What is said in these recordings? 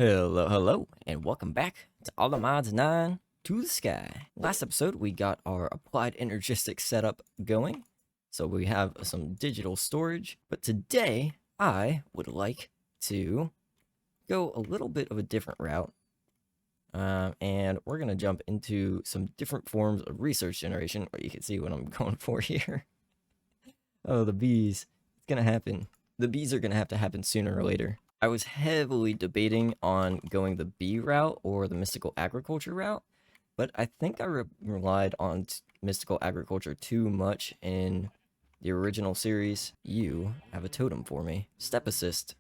Hello, hello, and welcome back to ATM9 to the sky. Last episode, we got our applied energistic setup going, so we have some digital storage. But today, I would like to go a little bit of a different route, and we're gonna jump into some different forms of research generation, where you can see what I'm going for here. Oh, the bees. It's gonna happen. The bees are gonna have to happen sooner or later. I was heavily debating on going the bee route or the mystical agriculture route, but I think I relied on mystical agriculture too much in the original series. You have a totem for me. Step assist.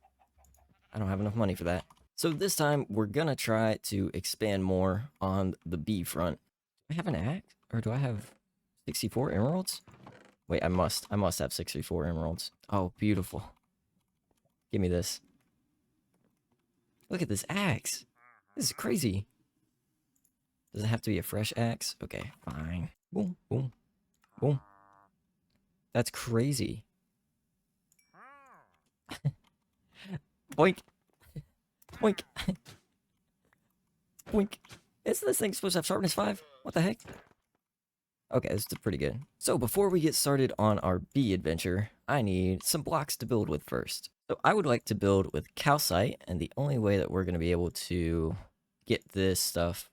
I don't have enough money for that. So this time, we're gonna try to expand more on the bee front. Do I have an axe? Or do I have 64 emeralds? Wait, I must have 64 emeralds. Oh, beautiful. Give me this. Look at this axe. This is crazy. Does it have to be a fresh axe? Okay, fine. Boom, boom, boom. That's crazy. Boink. Boink. Boink. Is this thing supposed to have sharpness 5? What the heck? Okay, this is pretty good. So before we get started on our bee adventure, I need some blocks to build with first. So I would like to build with calcite, and the only way that we're going to be able to get this stuff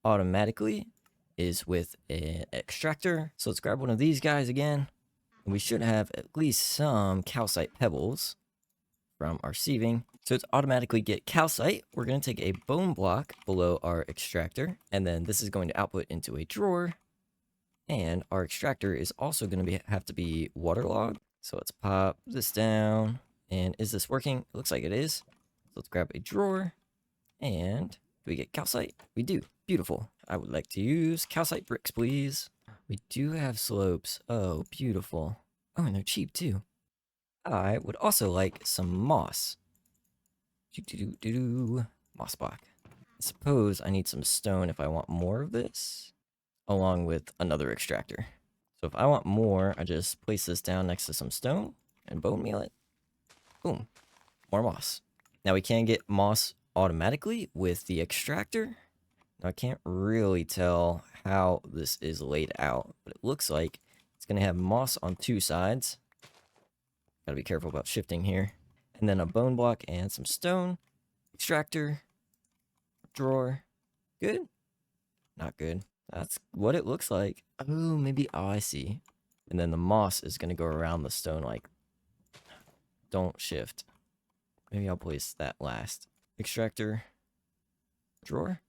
automatically is with an extractor. So let's grab one of these guys again. And we should have at least some calcite pebbles from our sieving. So to automatically get calcite, we're going to take a bone block below our extractor, and then this is going to output into a drawer. And our extractor is also going to have to be waterlogged. So let's pop this down. And is this working? It looks like it is. So let's grab a drawer. And do we get calcite? We do. Beautiful. I would like to use calcite bricks, please. We do have slopes. Oh, beautiful. Oh, and they're cheap too. I would also like some moss. Moss block. I suppose I need some stone if I want more of this, along with another extractor. So if I want more, I just place this down next to some stone and bone meal it. Boom. More moss. Now we can get moss automatically with the extractor. Now I can't really tell how this is laid out, but it looks like it's going to have moss on two sides. Gotta be careful about shifting here. And then a bone block and some stone. Extractor. Drawer. Good? Not good. That's what it looks like. Oh, maybe. Oh, I see. And then the moss is going to go around the stone like. Don't shift. Maybe I'll place that last. Extractor. Drawer.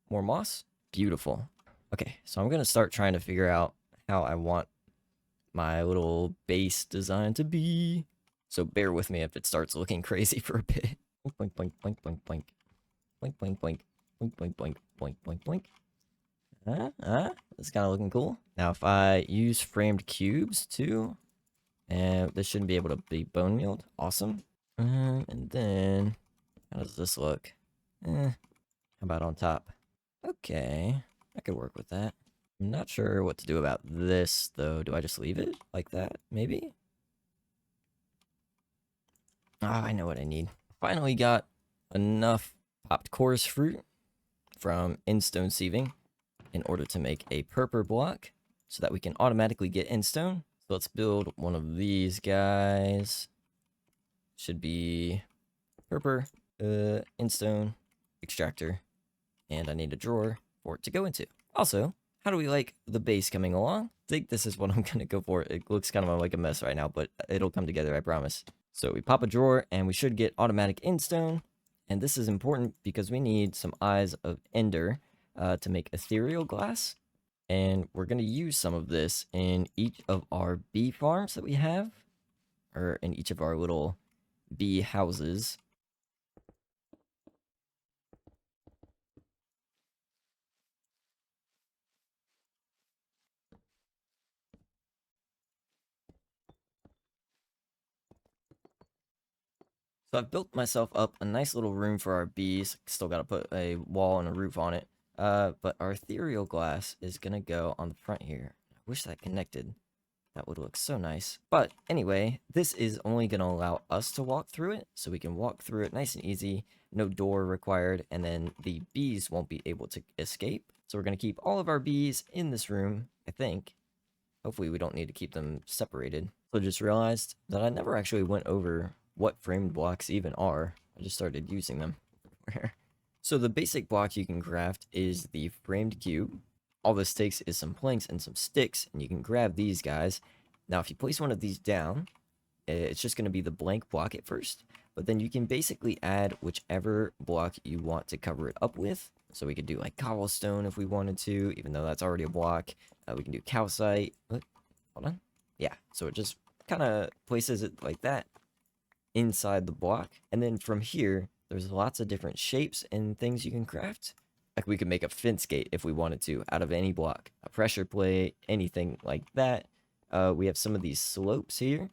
More moss. Beautiful. Okay, so I'm going to start trying to figure out how I want my little base design to be. So bear with me if it starts looking crazy for a bit. Boink, boink, boink, boink, boink. Boink, boink, boink. Boink, boink, boink, boink, boink, boink. This is kind of looking cool. Now, if I use framed cubes too, and this shouldn't be able to be bone mealed. Awesome. And then, how does this look? How about on top? Okay, I could work with that. I'm not sure what to do about this, though. Do I just leave it like that, maybe? Ah, I know what I need. Finally got enough popped chorus fruit from Endstone sieving in order to make a purple block so that we can automatically get endstone. So let's build one of these guys. Should be purple, endstone, extractor, and I need a drawer for it to go into. Also, how do we like the base coming along? I think this is what I'm gonna go for. It looks kind of like a mess right now, but it'll come together, I promise. So we pop a drawer and we should get automatic endstone. And this is important because we need some eyes of ender to make ethereal glass. And we're going to use some of this in each of our bee farms that we have, or in each of our little bee houses. So I've built myself up a nice little room for our bees. Still got to put a wall and a roof on it. But our ethereal glass is going to go on the front here. I wish that connected. That would look so nice. But anyway, this is only going to allow us to walk through it. So we can walk through it nice and easy. no door required, and then the bees won't be able to escape. So we're going to keep all of our bees in this room, I think. Hopefully we don't need to keep them separated. So I just realized that I never actually went over what framed blocks even are. I just started using them. So the basic block you can craft is the framed cube. All this takes is some planks and some sticks, and you can grab these guys. Now if you place one of these down, it's just going to be the blank block at first, but then you can basically add whichever block you want to cover it up with. So we could do like cobblestone if we wanted to, even though that's already a block. We can do calcite. Hold on. Yeah, so it just kind of places it like that inside the block. And then from here, there's lots of different shapes and things you can craft. Like we could make a fence gate if we wanted to out of any block, a pressure plate, anything like that. We have some of these slopes here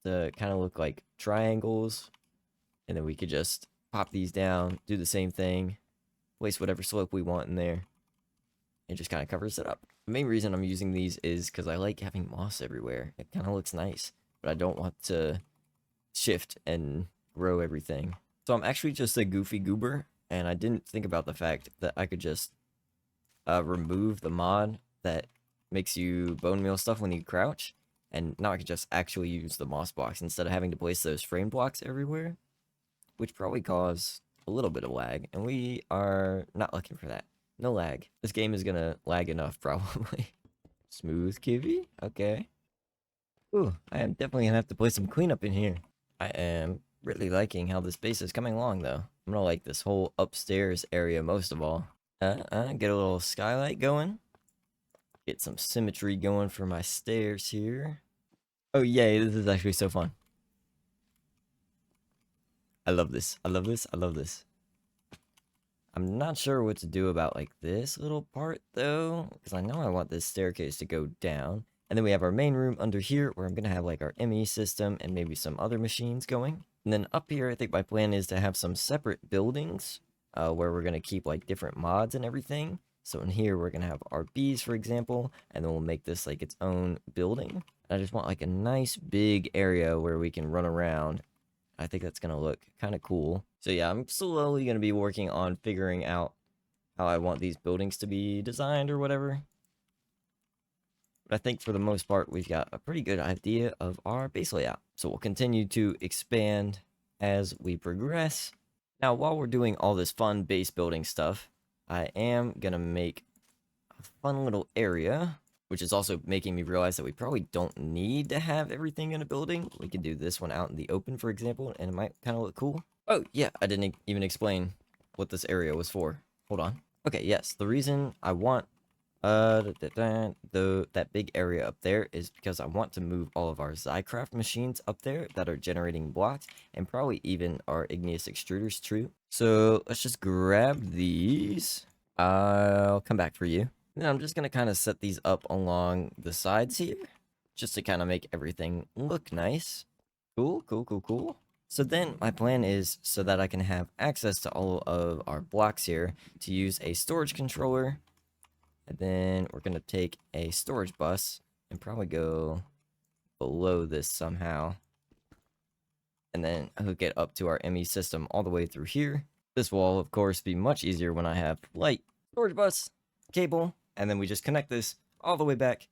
to kind of look like triangles, and then we could just pop these down, do the same thing, place whatever slope we want in there. It just kind of covers it up. The main reason I'm using these is because I like having moss everywhere. It kind of looks nice, but I don't want to shift and grow everything. So I'm actually just a goofy goober, and I didn't think about the fact that I could just remove the mod that makes you bone meal stuff when you crouch. And now I can just actually use the moss blocks instead of having to place those frame blocks everywhere, which probably cause a little bit of lag, and we are not looking for that. No lag. This game is gonna lag enough, probably. Smooth Kivy? Okay. Ooh, I am definitely gonna have to play some cleanup in here. I am really liking how this base is coming along, though. I'm gonna like this whole upstairs area most of all. Get a little skylight going. Get some symmetry going for my stairs here. Oh, yay, this is actually so fun. I love this. I love this. I love this. I'm not sure what to do about, like, this little part, though, because I know I want this staircase to go down. And then we have our main room under here, where I'm going to have, like, our ME system and maybe some other machines going. And then up here, I think my plan is to have some separate buildings, where we're going to keep, like, different mods and everything. So in here, we're going to have our bees, for example, and then we'll make this, like, its own building. I just want, like, a nice big area where we can run around. I think that's going to look kind of cool. So yeah, I'm slowly going to be working on figuring out how I want these buildings to be designed or whatever. But I think for the most part, we've got a pretty good idea of our base layout. So we'll continue to expand as we progress. Now, while we're doing all this fun base building stuff, I am going to make a fun little area, which is also making me realize that we probably don't need to have everything in a building. We could do this one out in the open, for example, and it might kind of look cool. Oh, yeah, I didn't even explain what this area was for. Hold on. Okay, yes, the reason I want that big area up there is because I want to move all of our Xycraft machines up there that are generating blocks, and probably even our igneous extruders too. So let's just grab these. I'll come back for you. Then I'm just gonna kind of set these up along the sides here, just to kind of make everything look nice. Cool, cool, cool, cool. So then my plan is so that I can have access to all of our blocks here to use a storage controller. And then we're going to take a storage bus and probably go below this somehow. And then hook it up to our ME system all the way through here. This will, of course, be much easier when I have light, storage bus, cable, and then we just connect this all the way back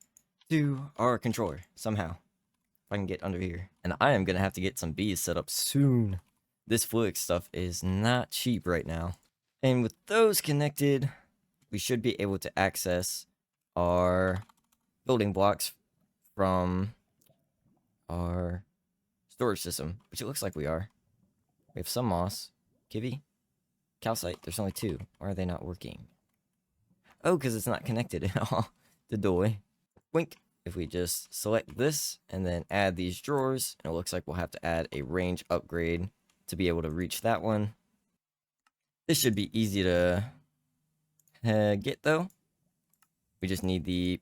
to our controller somehow. If I can get under here. And I am going to have to get some bees set up soon. This fluid stuff is not cheap right now. And with those connected, we should be able to access our building blocks from our storage system, which it looks like we are. We have some moss. Kivy? Calcite? There's only 2. Why are they not working? Oh, because it's not connected at all. The doy. Wink. If we just select this and then add these drawers, and it looks like we'll have to add a range upgrade to be able to reach that one. This should be easy to get, though. We just need the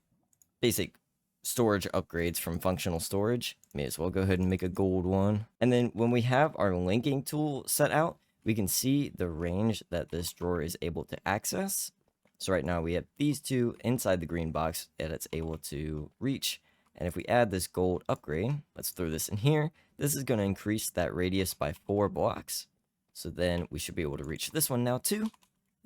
basic storage upgrades from functional storage. May as well go ahead and make a gold one. And then when we have our linking tool set out, we can see the range that this drawer is able to access. So right now we have these 2 inside the green box that it's able to reach. And if we add this gold upgrade, let's throw this in here. This is going to increase that radius by 4 blocks. So then we should be able to reach this one now too.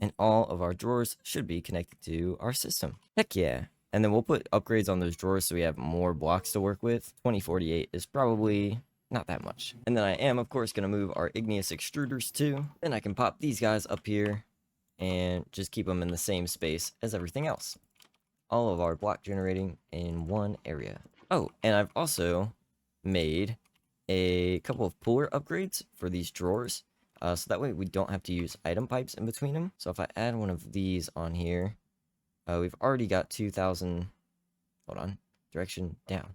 And all of our drawers should be connected to our system. Heck yeah. And then we'll put upgrades on those drawers so we have more blocks to work with. 2048 is probably not that much. And then I am, of course, going to move our igneous extruders too. Then I can pop these guys up here and just keep them in the same space as everything else. All of our block generating in one area. Oh, and I've also made a couple of puller upgrades for these drawers. So that way we don't have to use item pipes in between them. So if I add one of these on here, we've already got 2,000. Hold on. Direction down.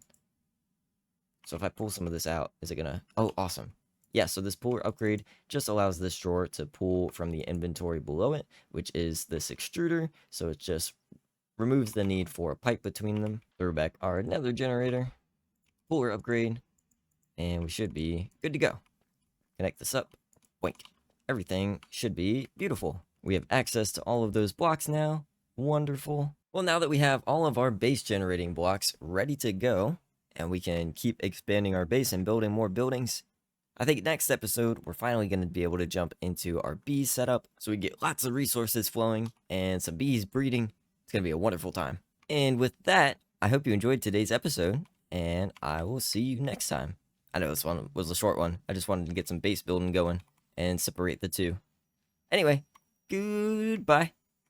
So if I pull some of this out, is it gonna... Oh, awesome. Yeah, so this puller upgrade just allows this drawer to pull from the inventory below it, which is this extruder. So it just removes the need for a pipe between them. Throw back our nether generator. Puller upgrade. And we should be good to go. Connect this up. Boink. Everything should be beautiful. We have access to all of those blocks now. Wonderful. Well, now that we have all of our base generating blocks ready to go, and we can keep expanding our base and building more buildings, I think next episode, we're finally going to be able to jump into our bees setup, so we get lots of resources flowing and some bees breeding. It's going to be a wonderful time. And with that, I hope you enjoyed today's episode, and I will see you next time. I know this one was a short one. I just wanted to get some base building going and separate the two. Anyway, goodbye.